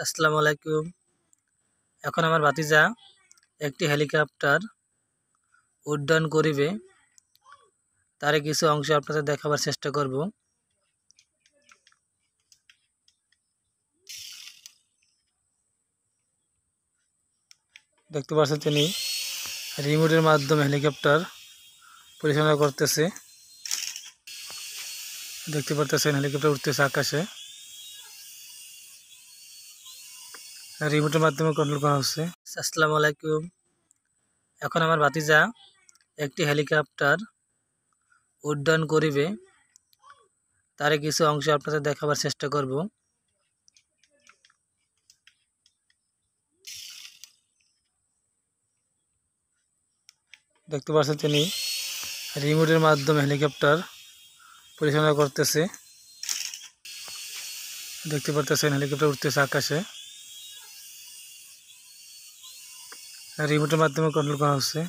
আসসালামু আলাইকুম। এখন আমার ভাতিজা একটি হেলিকপ্টার উড্ডয়ন করিবে, তার কিছু অংশ আপনাদের দেখাবার চেষ্টা করব। দেখতে পাচ্ছেন তিনি রিমোটের মাধ্যমে হেলিকপ্টার পরিচালনা করতেছে। দেখতে পাচ্ছেন হেলিকপ্টার উঠতেছে আকাশে, রিমোটের মাধ্যমে কন্ট্রোল করা হচ্ছে। আসসালামু আলাইকুম। এখন আমার ভাতিজা একটি হেলিকপ্টার উড্ডয়ন করিবে, তার কিছু অংশ আপনাদের দেখাবার চেষ্টা করব। দেখতে পাচ্ছেন তিনি রিমোটের মাধ্যমে হেলিকপ্টার পরিচালনা করতেছে। দেখতে পাচ্ছেন হেলিকপ্টার উঠতেছে আকাশে, রিমোটের মাধ্যমে কন্ট্রোল করা হচ্ছে।